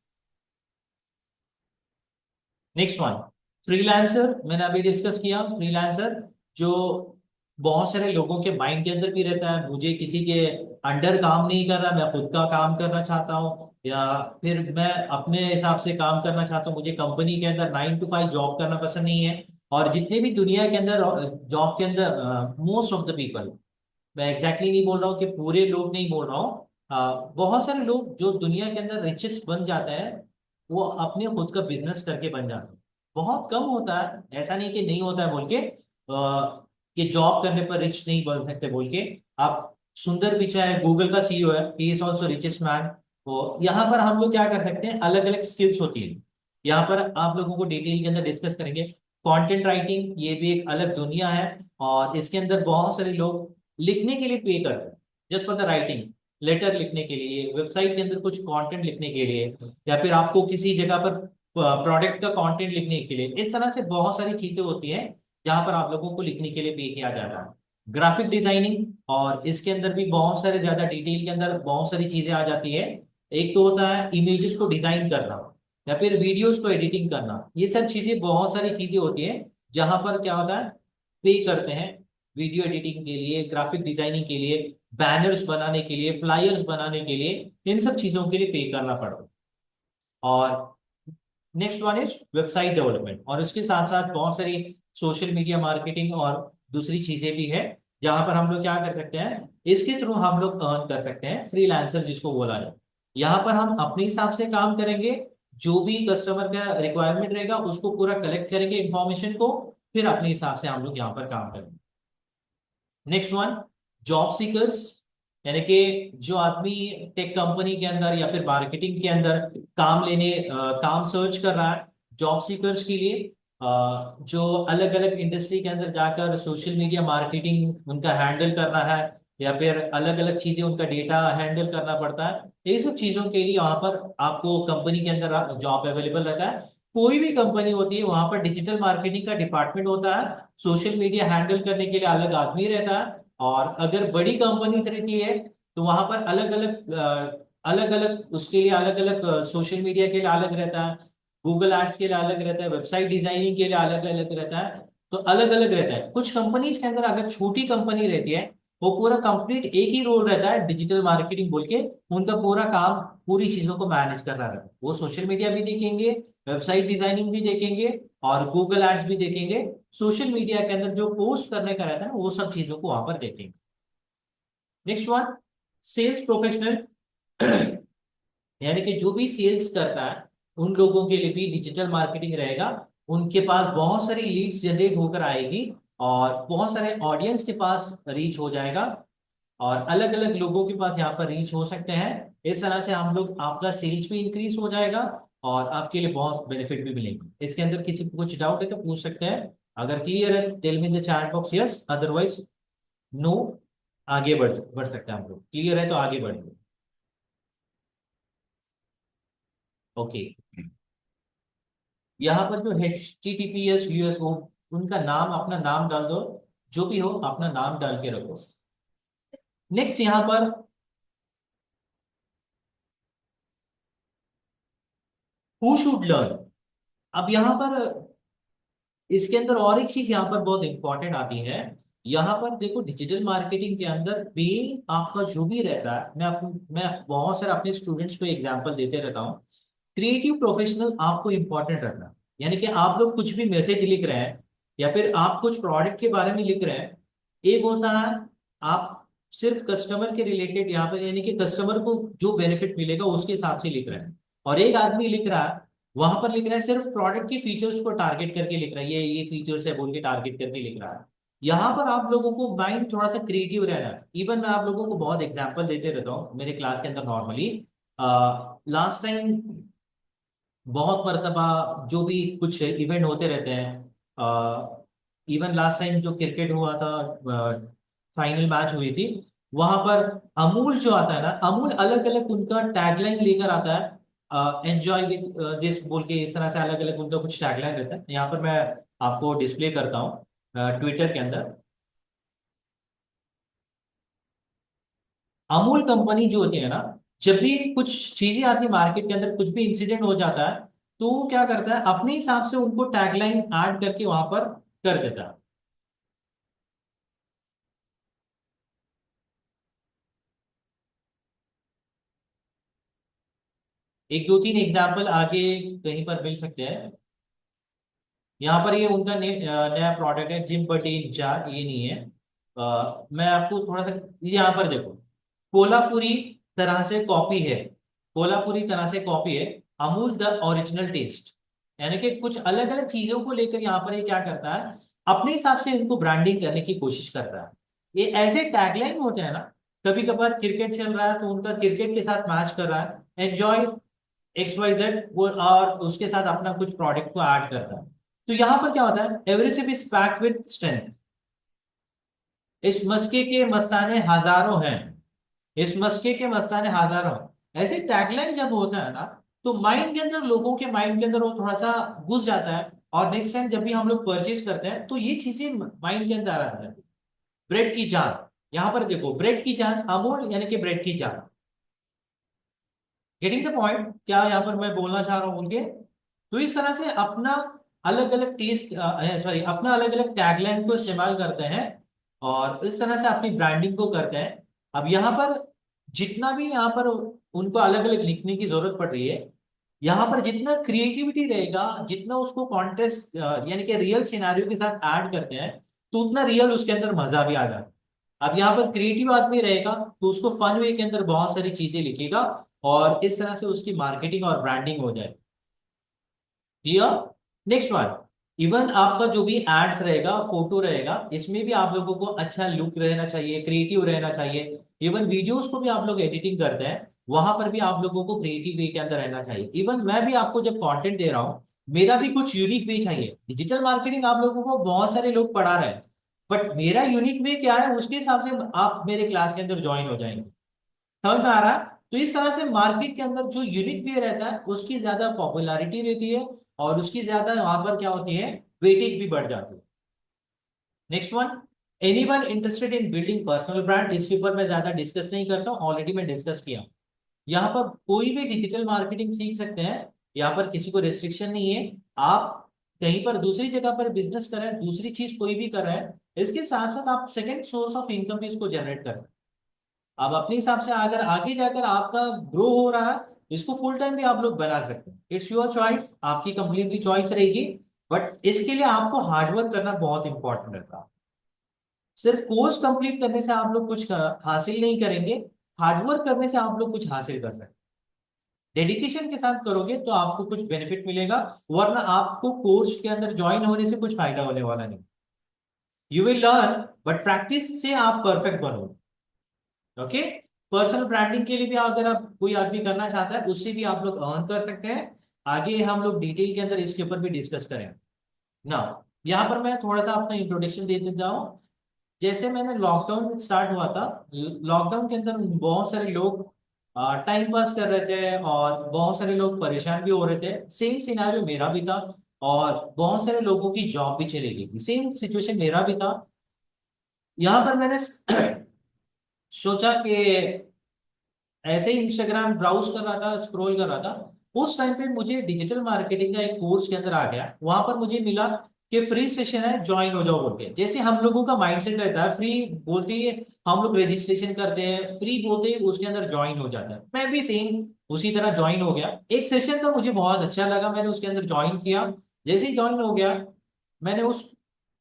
Next one, freelancer. मैंने अभी डिस्कस किया फ्रीलांसर, जो बहुत सारे लोगों के माइंड के अंदर भी रहता है, मुझे किसी के अंडर काम नहीं करना, मैं खुद का काम करना चाहता हूँ, या फिर मैं अपने हिसाब से काम करना चाहता हूँ, मुझे कंपनी के अंदर 9 to 5 जॉब करना पसंद नहीं है। और जितने भी दुनिया के अंदर जॉब के अंदर मोस्ट ऑफ द पीपल, मैं एग्जैक्टली नहीं बोल रहा हूँ कि पूरे लोग नहीं बोल रहा हूँ, बहुत सारे लोग जो दुनिया के अंदर रिचेस्ट बन जाते हैं वो अपने खुद का बिजनेस करके बन जाते हैं। बहुत कम होता है, ऐसा नहीं कि नहीं होता है बोल के कि जॉब करने पर रिच नहीं बन सकते बोल के। आप सुंदर पिचाई है, गूगल का सीईओ है, he is also richest man. तो यहाँ पर हम लोग क्या कर सकते हैं, अलग अलग स्किल्स होती है, यहाँ पर आप लोगों को डिटेल के अंदर डिस्कस करेंगे। कंटेंट राइटिंग ये भी एक अलग दुनिया है, और इसके अंदर बहुत सारे लोग लिखने के लिए पे करते हैं, just for the writing, letter लिखने के लिए, वेबसाइट के अंदर कुछ कंटेंट लिखने के लिए, या फिर आपको किसी जगह पर प्रोडक्ट का कंटेंट लिखने के लिए। इस तरह से बहुत सारी चीजें होती हैं जहां पर आप लोगों को लिखने के लिए पे किया जाता है। ग्राफिक डिजाइनिंग, और इसके अंदर भी बहुत सारे ज्यादा डिटेल के अंदर बहुत सारी चीजें आ जाती है। एक तो होता है इमेजेस को डिजाइन करना, या फिर वीडियोस को एडिटिंग करना, ये सब चीजें बहुत सारी चीजें होती है जहां पर क्या होता है, पे करते हैं वीडियो एडिटिंग के लिए, ग्राफिक डिजाइनिंग के लिए, बैनर्स बनाने के लिए, फ्लायर्स बनाने के लिए, इन सब चीजों के लिए पे करना पड़ता है। और next one is website development, और उसके साथ साथ बहुत सारी सोशल मीडिया मार्केटिंग और दूसरी चीजें भी है, जहां पर हम लोग क्या कर सकते हैं, इसके थ्रू हम लोग अर्न कर सकते हैं, फ्रीलांसर जिसको बोला जाए। यहाँ पर हम अपने हिसाब से काम करेंगे, जो भी कस्टमर का रिक्वायरमेंट रहेगा उसको पूरा कलेक्ट करेंगे इंफॉर्मेशन को, फिर अपने हिसाब से हम लोग यहाँ पर काम करेंगे। नेक्स्ट वन, जॉब सीकर्स, यानी कि जो आदमी टेक कंपनी के अंदर या फिर मार्केटिंग के अंदर काम लेने काम सर्च कर रहा है, जॉब सीकर्स के लिए जो अलग अलग इंडस्ट्री के अंदर जाकर सोशल मीडिया मार्केटिंग उनका हैंडल करना है, या फिर अलग अलग चीजें उनका डेटा हैंडल करना पड़ता है, ये सब चीजों के लिए वहां पर आपको कंपनी के अंदर जॉब अवेलेबल रहता है। कोई भी कंपनी होती है वहां पर डिजिटल मार्केटिंग का डिपार्टमेंट होता है, सोशल मीडिया हैंडल करने के लिए अलग आदमी रहता है। और अगर बड़ी कंपनी रहती है तो वहां पर अलग अलग उसके लिए अलग अलग सोशल मीडिया के लिए अलग रहता है, गूगल एड्स के लिए अलग रहता है, वेबसाइट डिजाइनिंग के लिए अलग अलग रहता है। तो अलग अलग रहता है। कुछ कंपनीज के अंदर अगर छोटी कंपनी रहती है, वो पूरा कंप्लीट एक ही रोल रहता है डिजिटल मार्केटिंग बोल के, उनका पूरा काम पूरी चीजों को मैनेज करना रहता है। वो सोशल मीडिया भी देखेंगे, वेबसाइट डिजाइनिंग भी देखेंगे, और गूगल एड्स भी देखेंगे, सोशल मीडिया के अंदर जो पोस्ट करने का रहता है वो सब चीजों को वहां पर देखेंगे। नेक्स्ट वन, सेल्स प्रोफेशनल, यानी कि जो भी सेल्स करता है उन लोगों के लिए भी डिजिटल मार्केटिंग रहेगा। उनके पास बहुत सारी लीड्स जनरेट होकर आएगी, और बहुत सारे ऑडियंस के पास रीच हो जाएगा, और अलग अलग लोगों के पास यहाँ पर रीच हो सकते हैं। इस तरह से हम लोग आपका सेल्स भी इंक्रीज हो जाएगा, और आपके लिए बहुत बेनिफिट भी मिलेंगे। इसके अंदर किसी को कुछ डाउट है तो पूछ सकते हैं, अगर क्लियर है tell me the chat box yes, otherwise no. आगे बढ़ बढ़ सकते हैं हम लोग, क्लियर है तो आगे बढ़ेंगे। ओके, यहाँ पर जो HTTPS USO, उनका नाम अपना नाम डाल दो, जो भी हो अपना नाम डाल के रखो। नेक्स्ट यहाँ पर हु शुड लर्न। अब यहाँ पर इसके अंदर और एक चीज यहाँ पर बहुत इंपॉर्टेंट आती है। यहाँ पर देखो डिजिटल मार्केटिंग के अंदर भी आपका जो भी रहता है, मैं बहुत सारे अपने स्टूडेंट्स को एग्जांपल देते रहता हूँ। क्रिएटिव प्रोफेशनल आपको इंपॉर्टेंट रखना है। यानी कि आप लोग कुछ भी मैसेज लिख रहे हैं, या फिर आप कुछ प्रोडक्ट के बारे में लिख रहे हैं, एक होता है आप सिर्फ कस्टमर के रिलेटेड यहाँ पर, यानी कि कस्टमर को जो बेनिफिट मिलेगा उसके हिसाब से लिख रहे हैं, और एक आदमी लिख रहा है, वहां पर लिख रहा है सिर्फ प्रोडक्ट के फीचर्स को टारगेट करके लिख रहा है, ये फीचर्स है बोल के टारगेट करके लिख रहा है। यहाँ पर आप लोगों को माइंड थोड़ा सा क्रिएटिव रहना है। इवन मैं आप लोगों को बहुत एग्जांपल देते रहता हूँ मेरे क्लास के अंदर नॉर्मली। लास्ट टाइम बहुत मरतबा जो भी कुछ इवेंट होते रहते हैं, इवन लास्ट टाइम जो क्रिकेट हुआ था, फाइनल मैच हुई थी, वहां पर अमूल जो आता है ना, अमूल अलग अलग उनका टैगलाइन लेकर आता है, एंजॉय विद दिस बोल के, इस तरह से अलग अलग उनका कुछ टैगलाइन रहता है। यहाँ पर मैं आपको डिस्प्ले करता हूँ ट्विटर के अंदर। अमूल कंपनी जो होती है ना, जब भी कुछ चीजें आती है मार्केट के अंदर, कुछ भी इंसिडेंट हो जाता है, तो वो क्या करता है अपने हिसाब से उनको टैगलाइन ऐड करके वहां पर कर देता है। एक दो तीन एग्जाम्पल आगे कहीं पर मिल सकते हैं। यहाँ पर ये उनका नया प्रोडक्ट है जिम प्रोटीन जार, ये नहीं है। मैं आपको थोड़ा सा यहाँ पर देखो, कोल्हापुरी तरह से कॉपी है, कोल्हापुरी तरह से कॉपी है, अमूल द ओरिजिनल टेस्ट। यानी कि कुछ अलग अलग चीजों को लेकर यहाँ पर ये क्या करता है, अपने हिसाब से इनको ब्रांडिंग करने की कोशिश करता है। ये ऐसे टैगलाइन होते हैं ना, कभी कभार क्रिकेट चल रहा है तो उनका क्रिकेट के साथ मैच कर रहा है, एंजॉय एक्स वाई जेड, वो और उसके साथ अपना कुछ प्रोडक्ट को ऐड करता है। तो यहां पर क्या होता है, everything is packed with strength. इस मस्के के मस्ताने हजारों हैं, इस मस्के के मस्ताने हजारों हैं। ऐसे टैगलाइन जब होता है ना, तो माइंड के अंदर, लोगों के माइंड के अंदर वो थोड़ा सा घुस जाता है। और नेक्स्ट टाइम जब भी हम लोग परचेज करते हैं तो ये चीजें माइंड के अंदर आ जाती है। ब्रेड की जान, यहां पर देखो, ब्रेड की जान अमूल, यानी कि ब्रेड की जान। गेटिंग द पॉइंट, क्या यहाँ पर मैं बोलना चाह रहा हूँ उनके। तो इस तरह से अपना अलग अलग टेस्ट, सॉरी, अपना अलग अलग टैगलाइन को इस्तेमाल करते हैं और इस तरह से अपनी ब्रांडिंग को करते हैं। अब यहाँ पर जितना भी यहाँ पर उनको अलग अलग लिखने की जरूरत पड़ रही है, यहाँ पर जितना क्रिएटिविटी रहेगा, जितना उसको कॉन्टेस्ट यानी कि रियल सिनेरियो के साथ ऐड करते हैं, तो उतना रियल उसके अंदर मजा भी आ जाता है। अब यहाँ पर क्रिएटिव आदमी रहेगा तो उसको फन वे के अंदर बहुत सारी चीजें लिखेगा और इस तरह से उसकी मार्केटिंग और ब्रांडिंग हो जाए। क्लियर। नेक्स्ट वन, इवन आपका जो भी एड्स रहेगा, फोटो रहेगा, इसमें भी आप लोगों को अच्छा लुक रहना चाहिए, क्रिएटिव रहना चाहिए। इवन वीडियोस को भी आप लोग एडिटिंग करते हैं, वहां पर भी आप लोगों को क्रिएटिव वे के अंदर रहना चाहिए। इवन मैं भी आपको जब कंटेंट दे रहा हूँ, मेरा भी कुछ यूनिक वे चाहिए। डिजिटल मार्केटिंग आप लोगों को बहुत सारे लोग पढ़ा रहे हैं, बट मेरा यूनिक वे क्या है, उसके हिसाब से आप मेरे क्लास के अंदर ज्वाइन हो जाएंगे। समझ में आ रहा है। तो इस तरह से मार्केट के अंदर जो यूनिक वे रहता है उसकी ज्यादा पॉपुलैरिटी रहती है और उसकी ज्यादा वहां पर क्या होती है, वेटेज भी बढ़ जाती है। Next one, anyone interested in building personal brand, इसके ऊपर मैं ज्यादा डिस्कस नहीं करता हूँ, ऑलरेडी मैं डिस्कस किया। यहाँ पर कोई भी डिजिटल मार्केटिंग सीख सकते हैं, यहाँ पर किसी को रेस्ट्रिक्शन नहीं है। आप कहीं पर दूसरी जगह पर बिजनेस कर रहे हैं, दूसरी चीज कोई भी कर रहे हैं, इसके साथ साथ आप सेकंड सोर्स ऑफ इनकम भी इसको जनरेट कर सकते हैं। आप अपने हिसाब से अगर आगे जाकर आपका ग्रो हो रहा है, इसको फुल टाइम भी आप लोग बना सकते हैं। इट्स योर चॉइस, आपकी कंप्लीटली चॉइस रहेगी। बट इसके लिए आपको हार्डवर्क करना बहुत इंपॉर्टेंट रहता है। सिर्फ कोर्स कंप्लीट करने से आप लोग कुछ हासिल नहीं करेंगे, हार्डवर्क करने से आप लोग कुछ हासिल कर सकते हैं। डेडिकेशन के साथ करोगे तो आपको कुछ बेनिफिट मिलेगा, वरना आपको कोर्स के अंदर ज्वाइन होने से कुछ फायदा होने वाला नहीं। You will learn, but practice से आप परफेक्ट बनोगे। ओके। पर्सनल ब्रांडिंग के लिए भी अगर आप कोई आदमी करना चाहता है, उससे भी आप लोग अर्न कर सकते हैं। आगे हम लोग डिटेल के अंदर इसके ऊपर भी डिस्कस करें ना। यहाँ पर मैं थोड़ा सा अपना इंट्रोडक्शन दे देता हूँ। जैसे मैंने लॉकडाउन स्टार्ट हुआ था, लॉकडाउन के अंदर बहुत सारे लोग टाइम पास कर रहे थे और बहुत सारे लोग परेशान भी हो रहे थे। सेम सिनारियो मेरा भी था और बहुत सारे लोगों की जॉब भी चली गई थी, सेम सिचुएशन मेरा भी था। यहाँ पर मैंने सोचा कि ऐसे ही इंस्टाग्राम ब्राउज कर रहा था, स्क्रॉल कर रहा था, उस टाइम पे मुझे डिजिटल मार्केटिंग का एक कोर्स के अंदर आ गया। वहां पर मुझे मिला कि फ्री सेशन है, ज्वाइन हो जाओ बोल के। जैसे हम लोगों का माइंडसेट रहता है, फ्री बोलते ही हम लोग रजिस्ट्रेशन करते हैं, फ्री बोलते ही उसके अंदर ज्वाइन हो जाता है। मैं भी सेम उसी तरह ज्वाइन हो गया। एक सेशन था, मुझे बहुत अच्छा लगा, मैंने उसके अंदर ज्वाइन किया। जैसे ही ज्वाइन हो गया, मैंने उस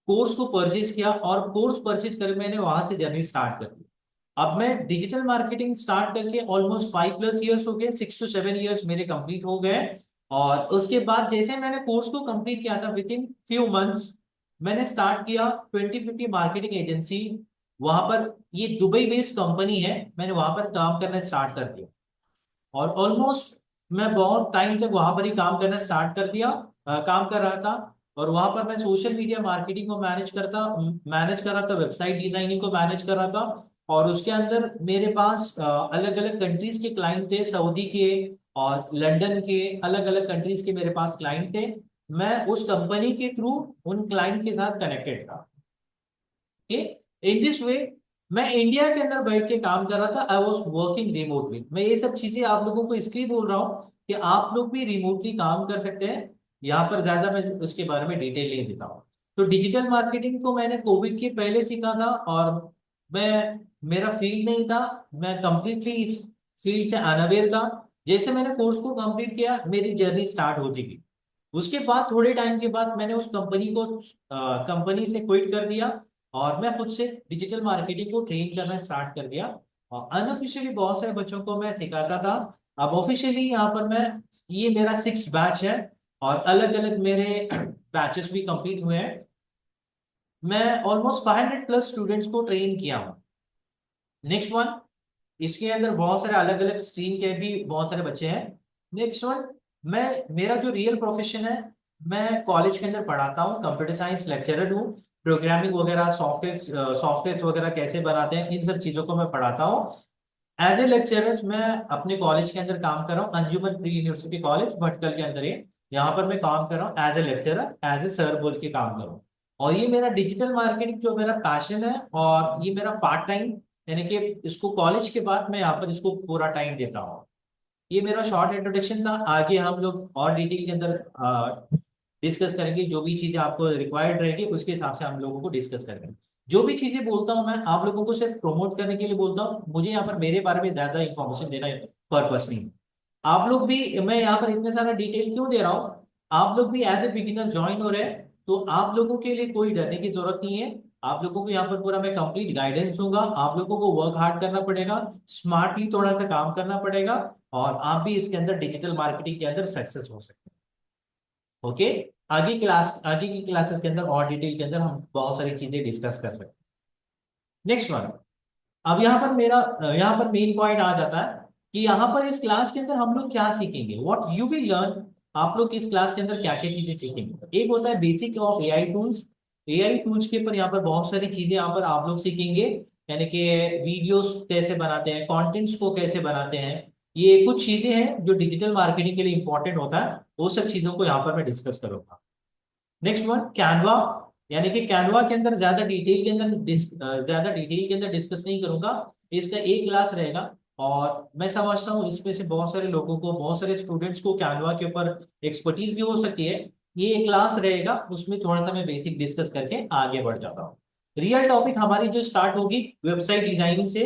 कोर्स को परचेज किया और कोर्स परचेज कर मैंने वहां से जर्नी स्टार्ट कर दी। अब मैं डिजिटल मार्केटिंग स्टार्ट करके ऑलमोस्ट 5+ ईयर्स हो गए, 6 to 7 ईयर्स मेरे कंप्लीट हो गए। और उसके बाद जैसे मैंने कोर्स को कंप्लीट किया था, विद इन फ्यू मंथ्स मैंने स्टार्ट किया 2050 मार्केटिंग एजेंसी। वहां पर, ये दुबई बेस्ड कंपनी है, मैंने वहां पर काम करना स्टार्ट कर दिया और ऑलमोस्ट मैं बहुत टाइम तक वहां पर ही काम करना स्टार्ट कर दिया, काम कर रहा था। और वहां पर मैं सोशल मीडिया मार्केटिंग को मैनेज कर रहा था, वेबसाइट डिजाइनिंग को मैनेज कर रहा था। और उसके अंदर मेरे पास अलग अलग कंट्रीज के क्लाइंट थे, सऊदी के और लंदन के, अलग अलग कंट्रीज के मेरे पास क्लाइंट थे। मैं उस कंपनी के थ्रू उन क्लाइंट के साथ कनेक्टेड था। इन दिस वे मैं इंडिया के अंदर बैठ के काम कर रहा था, आई वॉज वर्किंग रिमोटली। मैं ये सब चीजें आप लोगों को इसलिए बोल रहा हूँ कि आप लोग भी रिमोटली काम कर सकते हैं। यहाँ पर ज्यादा मैं उसके बारे में डिटेल नहीं देता हूँ। तो डिजिटल मार्केटिंग को मैंने कोविड के पहले सीखा था और मैं, मेरा फील्ड नहीं था, मैं कंप्लीटली इस फील्ड से अनअवेयर था। जैसे मैंने कोर्स को कंप्लीट किया, मेरी जर्नी स्टार्ट होती गई। उसके बाद थोड़े टाइम के बाद मैंने उस कंपनी से क्विट कर दिया, और मैं खुद से डिजिटल मार्केटिंग को ट्रेन करना स्टार्ट कर दिया। और अनऑफिशियली बहुत सारे बच्चों को मैं सिखाता था। अब ऑफिशियली यहाँ पर मैं, ये मेरा 6 बैच है, और अलग अलग मेरे बैचेस भी कंप्लीट हुए हैं। मैं ऑलमोस्ट 500 प्लस स्टूडेंट्स को ट्रेन किया हूँ। नेक्स्ट वन, इसके अंदर बहुत सारे अलग अलग स्ट्रीम के भी बहुत सारे बच्चे हैं। नेक्स्ट वन, मैं, मेरा जो रियल प्रोफेशन है, मैं कॉलेज के अंदर पढ़ाता हूँ, कंप्यूटर साइंस लेक्चरर हूँ। प्रोग्रामिंग वगैरह, सॉफ्टवेयर वगैरह कैसे बनाते हैं, इन सब चीजों को मैं पढ़ाता हूँ। एज ए लेक्चरर मैं अपने कॉलेज के अंदर काम कर रहा हूँ, अंजुमन प्री यूनिवर्सिटी कॉलेज भटकल के अंदर है। यहाँ पर मैं काम कर रहा हूँ as a lecturer, as a sir बोल के काम कर रहा हूँ। और ये मेरा डिजिटल मार्केटिंग जो मेरा पैशन है, और ये मेरा पार्ट टाइम, यानी कि इसको कॉलेज के बाद मैं यहाँ पर इसको पूरा टाइम देता हूँ। ये मेरा शॉर्ट इंट्रोडक्शन था। आगे हम लोग और डिटेल के अंदर डिस्कस करेंगे, जो भी चीजें आपको रिक्वायर्ड रहेगी उसके हिसाब से हम लोगों को डिस्कस करेंगे। जो भी चीजें बोलता हूँ मैं आप लोगों को सिर्फ प्रमोट करने के लिए बोलता हूँ, मुझे यहाँ पर मेरे बारे में ज्यादा इंफॉर्मेशन देना पर्पस नहीं है। आप लोग भी, मैं यहाँ पर इतने सारा डिटेल क्यों दे रहा हूँ, आप लोग भी एज ए बिगिनर ज्वाइन हो रहे हैं, तो आप लोगों के लिए कोई डरने की जरूरत नहीं है। आप लोगों को यहाँ पर पूरा मैं कंप्लीट गाइडेंस दूंगा। आप लोगों को वर्क हार्ड करना पड़ेगा, स्मार्टली थोड़ा सा काम करना पड़ेगा, और आप भी इसके अंदर डिजिटल मार्केटिंग के अंदर सक्सेस हो सकते हैं। ओके, आगे की क्लासेस के अंदर और डिटेल के अंदर हम बहुत सारी चीजें डिस्कस कर सकते हैं। नेक्स्ट वन, अब यहाँ पर मेन पॉइंट आ जाता है कि यहाँ पर इस क्लास के अंदर हम लोग क्या सीखेंगे, व्हाट यू विल लर्न। आप लोग इस क्लास के अंदर क्या क्या चीजें सीखेंगे, एक होता है basic of AI tools. AI tools के ऊपर यहाँ पर बहुत सारी चीजें यहाँ पर आप लोग सीखेंगे, यानी कि वीडियोस कैसे बनाते हैं, कंटेंट्स को कैसे बनाते हैं। ये कुछ चीजें हैं जो डिजिटल मार्केटिंग के लिए इंपॉर्टेंट होता है, वो सब चीजों को यहाँ पर मैं डिस्कस करूंगा। Next one, Canva. यानी कि कैनवा के अंदर ज्यादा डिटेल के अंदर डिस्कस नहीं करूंगा। इसका एक क्लास रहेगा, और मैं समझता हूँ इसमें से बहुत सारे लोगों को, बहुत सारे स्टूडेंट्स को कैनवा के ऊपर एक्सपर्टीज भी हो सकती है। ये एक क्लास रहेगा, उसमें थोड़ा सा मैं बेसिक डिस्कस करके आगे बढ़ जाता हूँ। रियल टॉपिक हमारी जो स्टार्ट होगी वेबसाइट डिजाइनिंग से।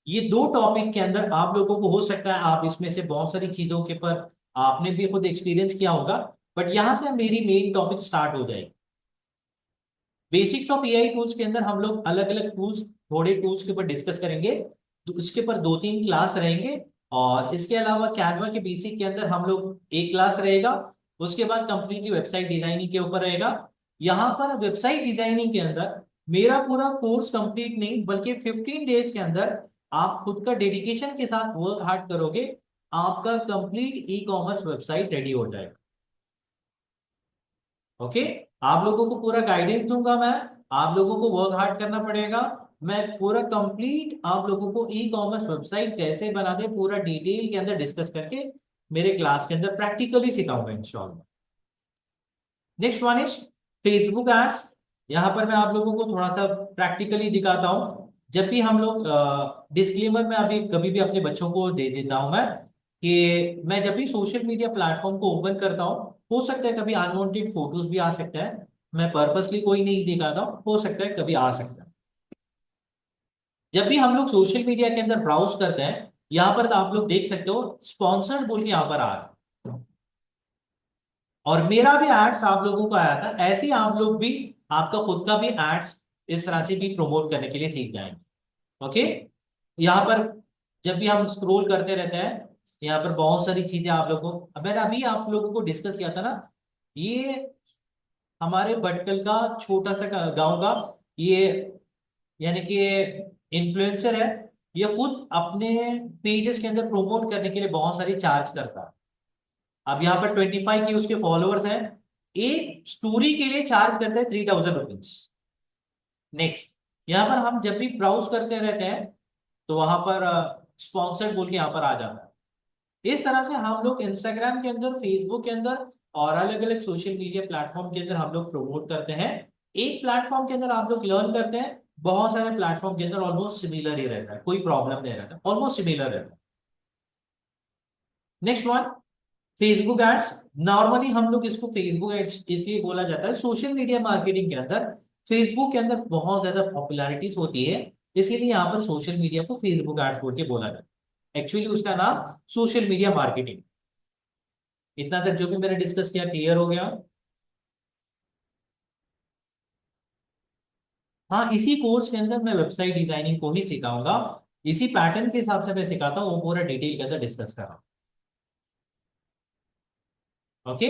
ये दो टॉपिक के अंदर आप लोगों को हो सकता है आप इसमें से बहुत सारी चीजों के पर आपने भी खुद एक्सपीरियंस किया होगा, बट यहां से मेरी मेन टॉपिक स्टार्ट हो जाएगी। बेसिक्स ऑफ एआई टूल्स के अंदर हम लोग अलग अलग टूल्स, थोड़े टूल्स के ऊपर डिस्कस करेंगे, तो इसके ऊपर 2-3 क्लास रहेंगे। और इसके अलावा कैनवा के बेसिक के अंदर हम लोग एक क्लास रहेगा। उसके बाद कंप्लीटली वेबसाइट डिजाइनिंग के ऊपर रहेगा। यहाँ पर वेबसाइट डिजाइनिंग के अंदर मेरा पूरा कोर्स कंप्लीट नहीं, बल्कि 15 डेज के अंदर आप खुद का डेडिकेशन के साथ वर्क हार्ड करोगे, आपका complete e commerce website ready हो जाएगा। ओके, आप लोगों को पूरा गाइडेंस दूंगा मैं, आप लोगों को वर्क हार्ड करना पड़ेगा। मैं पूरा कंप्लीट आप लोगों को ई कॉमर्स वेबसाइट कैसे बनाते हैं पूरा डिटेल के अंदर डिस्कस करके मेरे क्लास के अंदर प्रैक्टिकली सिखाऊंगा इंशाल्लाह। Next one is Facebook ads. यहाँ पर मैं आप लोगों को थोड़ा सा प्रैक्टिकली दिखाता हूँ। जब भी हम लोग, डिस्क्लेमर में अभी कभी भी अपने बच्चों को दे देता हूँ मैं, कि मैं जब भी सोशल मीडिया प्लेटफॉर्म को ओपन करता हूँ, हो सकता है कभी अनवांटेड फोटोज भी आ सकता है। मैं पर्पसली कोई नहीं दिखाता हूँ, हो सकता है कभी आ सकता है। जब भी हम लोग सोशल मीडिया के अंदर ब्राउज करते हैं, यहाँ पर आप लोग देख सकते हो स्पॉन्सर्ड बोल के यहाँ पर आ रहा है, और मेरा भी एड्स आप लोगों को आया था। ऐसे ही आप लोग भी आपका खुद का भी एड्स इस तरह से भी प्रमोट करने के लिए सीख जाएंगे। ओके, यहाँ पर जब भी हम स्क्रॉल करते रहते हैं, यहाँ पर बहुत सारी चीजें आप लोगों को, मैंने अभी आप लोगों को डिस्कस किया था ना, ये हमारे भटकल का छोटा सा गांव का, ये यानी कि इन्फ्लुएंसर है। ये खुद अपने पेजेस के अंदर प्रमोट करने के लिए बहुत सारी चार्ज करता है। अब यहाँ पर 25 के उसके फॉलोअर्स हैं, एक स्टोरी के लिए चार्ज करते हैं 3000 रुपीज। नेक्स्ट, यहाँ पर हम जब भी ब्राउज करते रहते हैं, तो वहां पर स्पॉन्सर्ड बोल के यहाँ पर आ जाता है। इस तरह से हम लोग इंस्टाग्राम के अंदर, फेसबुक के अंदर, और अलग अलग सोशल मीडिया प्लेटफॉर्म के अंदर हम लोग प्रमोट करते हैं। एक प्लेटफॉर्म के अंदर आप लोग लर्न करते हैं, बहुत सारे प्लेटफॉर्म के अंदर ऑलमोस्ट सिमिलर ही रहता है, कोई प्रॉब्लम नहीं रहता, ऑलमोस्ट सिमिलर रहता है। Next one, Facebook ads. Normally हम लोग इसको फेसबुक एड्स इसलिए बोला जाता है, सोशल मीडिया मार्केटिंग के अंदर फेसबुक के अंदर बहुत ज्यादा पॉपुलैरिटीज होती है, इसलिए यहाँ पर सोशल मीडिया को फेसबुक एड्स बोल के बोला जाता है। एक्चुअली उसका नाम सोशल मीडिया मार्केटिंग। इतना तक जो भी मैंने डिस्कस किया क्लियर हो गया? हाँ, इसी कोर्स के अंदर मैं वेबसाइट डिजाइनिंग को ही सिखाऊंगा। इसी पैटर्न के हिसाब से मैं सिखाता हूँ, वो पूरा डिटेल के अंदर डिस्कस कर रहा हूँ। ओके।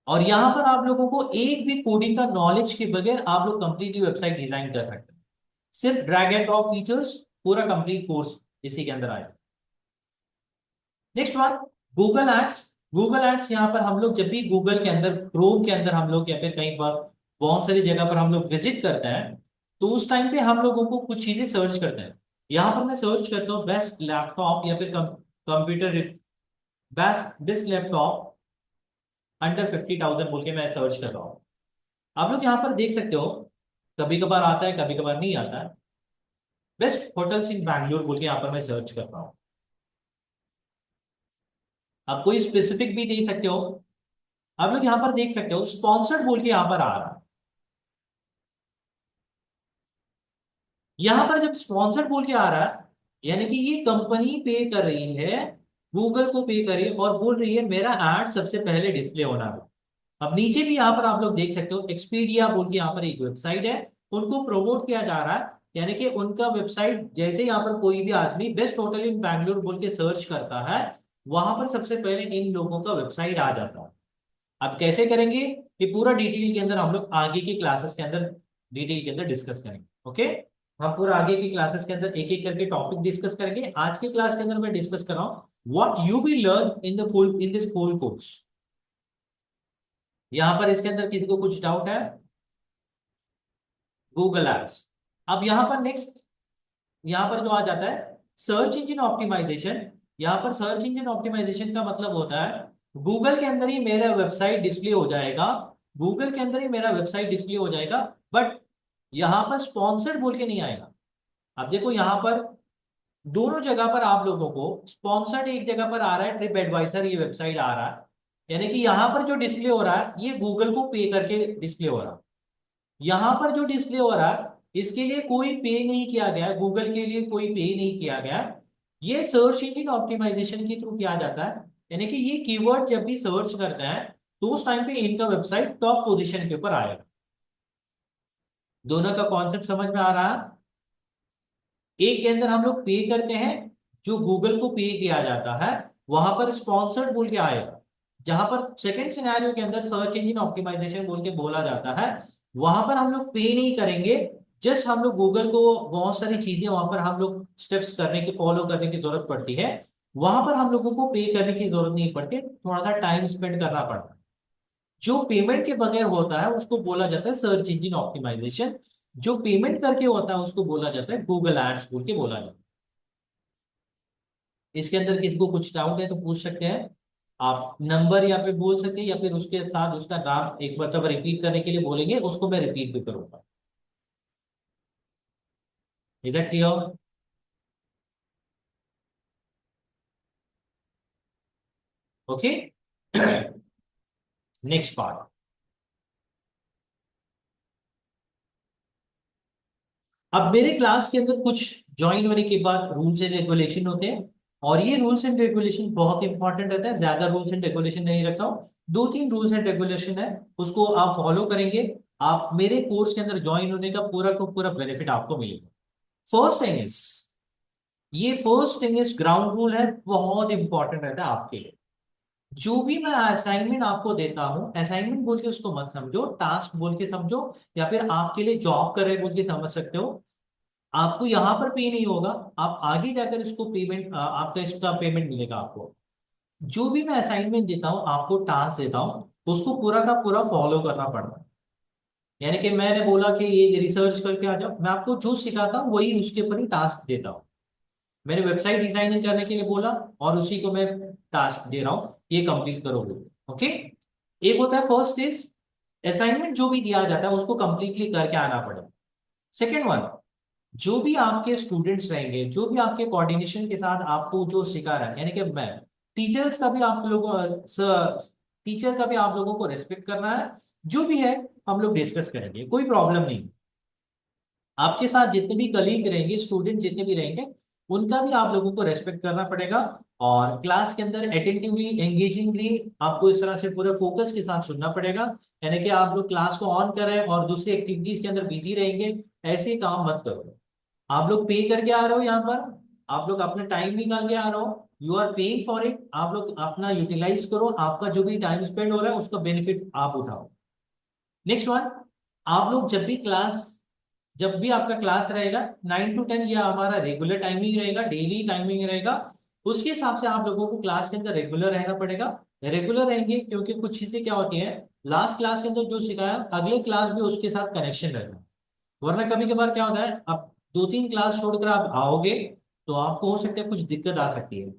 और यहां पर आप लोगों को एक भी कोडिंग का नॉलेज के बगैर आप लोग कंप्लीटली वेबसाइट डिजाइन कर सकते हैं। सिर्फ ड्रैग एंड ड्रॉप फीचर्स, पूरा कंप्लीट कोर्स इसी के अंदर आएगा। Next one, Google ads. Google ads यहाँ पर हम लोग जब भी गूगल के अंदर, क्रोम के अंदर हम लोग या फिर कहीं पर बहुत सारी जगह पर हम लोग विजिट करते हैं, तो उस टाइम पे हम लोगों को कुछ चीजें सर्च करते हैं। यहाँ पर मैं सर्च करता हूँ बेस्ट लैपटॉप या फिर computer, best best laptop under 50,000 बोल के मैं सर्च कर रहा हूँ। आप लोग यहाँ पर देख सकते हो, कभी कभार आता है, कभी कभार नहीं आता है। बेस्ट होटल्स इन बैंगलोर बोल के यहाँ पर मैं सर्च कर रहा हूँ। आप कोई स्पेसिफिक भी दे सकते हो। आप लोग यहाँ पर देख सकते हो स्पॉन्सर्ड बोल के यहाँ पर आ रहा है। यहाँ पर जब स्पॉन्सर्ड बोल के आ रहा है, यानी कि ये कंपनी पे कर रही है, गूगल को पे कर रही है और बोल रही है मेरा एड सबसे पहले डिस्प्ले होना है। अब नीचे भी यहाँ पर आप लोग देख सकते हो एक्सपीडिया बोल के यहाँ पर एक वेबसाइट है, उनको प्रमोट किया जा रहा है। यानी कि उनका वेबसाइट जैसे यहाँ पर कोई भी आदमी बेस्ट होटल इन बैंगलोर बोल के सर्च करता है, वहां पर सबसे पहले इन लोगों का वेबसाइट आ जाता है। अब कैसे करेंगे, ये पूरा डिटेल के अंदर हम लोग आगे की क्लासेस के अंदर डिटेल के अंदर डिस्कस करेंगे। ओके। हम पूरा आगे की क्लासेस के अंदर एक एक करके टॉपिक डिस्कस करेंगे। आज की क्लास के अंदर मैं डिस्कस कर रहा हूँ what you will learn in the full in this full course. यहां पर इसके अंदर किसी को कुछ डाउट है? Google ads. अब यहां पर नेक्स्ट, यहां पर जो आ जाता है सर्च इंजन ऑप्टिमाइजेशन। यहां पर सर्च इंजन ऑप्टिमाइजेशन का मतलब होता है गूगल के अंदर ही मेरा वेबसाइट डिस्प्ले हो जाएगा, गूगल के अंदर ही मेरा वेबसाइट डिस्प्ले हो जाएगा, बट यहां पर स्पॉन्सर्ड बोल के नहीं आएगा। अब देखो यहां पर दोनों जगह पर आप लोगों को स्पॉन्सर्ड एक जगह पर आ रहा है, ट्रिप एडवाइजर ये वेबसाइट आ रहा है, यानी कि यहां पर जो डिस्प्ले हो रहा है ये गूगल को पे करके डिस्प्ले हो रहा है। यहां पर जो डिस्प्ले हो रहा है इसके लिए कोई पे नहीं किया गया, गूगल के लिए कोई पे नहीं किया गया। ये सर्च इंजन ऑप्टिमाइजेशन के थ्रू किया जाता है। यानी कि ये कीवर्ड जब भी सर्च करते हैं तो उस टाइम पे इनका वेबसाइट टॉप पोजीशन के ऊपर आएगा। दोनों का कॉन्सेप्ट समझ में आ रहा है? एक के अंदर हम लोग पे करते हैं, जो गूगल को पे किया जाता है, वहां पर स्पॉन्सर्ड बोल के आएगा। जहां पर सेकंड सिनेरियो के अंदर सर्च इंजन ऑप्टिमाइजेशन बोल के बोला जाता है, वहां पर हम लोग पे नहीं करेंगे। जस्ट हम लोग गूगल को बहुत सारी चीजें वहां पर हम लोग स्टेप्स करने की, फॉलो करने की जरूरत पड़ती है। वहां पर हम लोगों को पे करने की जरूरत नहीं पड़ती, थोड़ा सा टाइम स्पेंड करना पड़ता है। जो पेमेंट के बगैर होता है उसको बोला जाता है सर्च इंजन ऑप्टिमाइजेशन। जो पेमेंट करके होता है उसको बोला जाता है गूगल एड्स बोल के बोला जाता है। इसके अंदर किसी को कुछ डाउट है तो पूछ सकते हैं। आप नंबर या फिर बोल सकते हैं, या फिर उसके साथ उसका नाम एक बार जब रिपीट करने के लिए बोलेंगे उसको मैं रिपीट भी करूंगा। Is that clear? Okay. Next part. अब मेरे क्लास के अंदर कुछ ज्वाइन होने के बाद रूल्स एंड रेगुलेशन होते हैं, और ये रूल्स एंड रेगुलेशन बहुत इंपॉर्टेंट रहता है। ज्यादा रूल्स एंड रेगुलेशन नहीं रखता हूँ, दो तीन रूल्स एंड रेगुलेशन है, उसको आप फॉलो करेंगे, आप मेरे कोर्स के अंदर ज्वाइन होने का पूरा बेनिफिट आपको मिलेगा। फर्स्ट थिंग इज, ये first thing is ground rule है, बहुत इंपॉर्टेंट रहता है आपके लिए। जो भी मैं असाइनमेंट आपको देता हूं, असाइनमेंट बोल के उसको मत समझो, टास्क बोल के समझो, या फिर आपके लिए जॉब कर रहे बोल के समझ सकते हो। आपको यहां पर पे नहीं होगा, आप आगे जाकर इसको पेमेंट, आपका इसका पेमेंट मिलेगा आपको। जो भी मैं असाइनमेंट देता हूँ, आपको टास्क देता हूँ, उसको पूरा का पूरा फॉलो करना पड़ता है। यानी कि मैंने बोला कि ये रिसर्च करके आ जाओ, मैं आपको जो सिखाता हूँ वही उसके ऊपर ही टास्क देता हूँ। मैंने वेबसाइट डिजाइनिंग करने के लिए बोला और उसी को मैं टास्क दे रहा हूँ, ये कंप्लीट करोगे। ओके। एक होता है फर्स्ट इज, असाइनमेंट जो भी दिया जाता है उसको कंप्लीटली करके आना पड़ेगा। सेकेंड वन, जो भी आपके स्टूडेंट्स रहेंगे, जो भी आपके कोऑर्डिनेशन के साथ आपको जो सिखा रहा है, यानी कि मैं, टीचर्स का भी आप लोगों, टीचर का भी आप लोगों को रेस्पेक्ट करना है। जो भी है हम लोग डिस्कस करेंगे, कोई प्रॉब्लम नहीं। आपके साथ जितने भी कलीग रहेंगे, स्टूडेंट जितने भी रहेंगे, उनका भी आप लोगों को रेस्पेक्ट करना पड़ेगा। और क्लास के अंदर अटेंटिवली एंगेजिंगली आपको इस तरह से पूरे फोकस के साथ सुनना पड़ेगा। यानी कि आप लोग क्लास को ऑन कर रहे हैं और दूसरी एक्टिविटीज के अंदर बिजी रहेंगे, ऐसे काम मत करो। आप लोग पे करके आ रहे हो यहाँ पर, आप लोग अपना टाइम निकाल के आ रहे हो, you are paying for it, आप लोग अपना यूटिलाइज करो, आपका जो भी टाइम स्पेंड हो रहा है उसका बेनिफिट आप उठाओ। नेक्स्ट वन, आप लोग जब भी आपका क्लास रहेगा 9 to 10, यह हमारा रेगुलर टाइमिंग रहेगा, डेली टाइमिंग रहेगा। उसके हिसाब से आप लोगों को क्लास के अंदर रेगुलर रहना पड़ेगा। रेगुलर रहेंगे क्योंकि कुछ चीजें क्या होती हैं, लास्ट क्लास के अंदर जो सिखाया अगले क्लास भी उसके साथ कनेक्शन रहेगा। वरना कभी कभार क्या होता है, अब 2-3 क्लास छोड़कर आप आओगे तो आपको हो सकता है कुछ दिक्कत आ सकती है।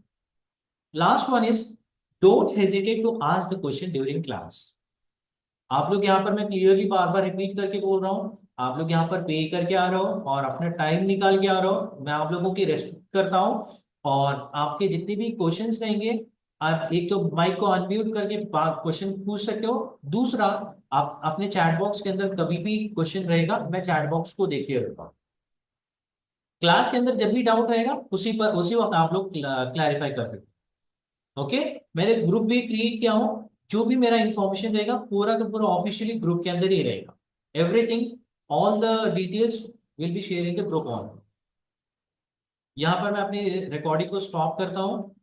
Last one is, don't hesitate to ask the question during class. आप लोग यहाँ पर, मैं क्लियरली बार बार रिपीट करके बोल रहा हूँ, आप लोग यहाँ पर पे करके आ रहे हो और अपना टाइम निकाल के आ रहे हो, मैं आप लोगों की रेस्पेक्ट करता हूँ। और आपके जितने भी क्वेश्चंस रहेंगे, आप एक तो माइक को अनम्यूट करके क्वेश्चन पूछ सकते हो। दूसरा, आप अपने चैट बॉक्स के अंदर कभी भी क्वेश्चन रहेगा, मैं चैट बॉक्स को देखते रहता हूँ। क्लास के अंदर जब भी डाउट रहेगा उसी वक्त आप लोग क्लैरिफाई कर सकते हो। ओके, मैंने ग्रुप भी क्रिएट किया हूँ, जो भी मेरा इंफॉर्मेशन रहेगा पूरा का पूरा ऑफिशियली ग्रुप के अंदर ही रहेगा। Everything, all the details will be share in the group on. यहाँ पर मैं अपनी रिकॉर्डिंग को स्टॉप करता हूँ।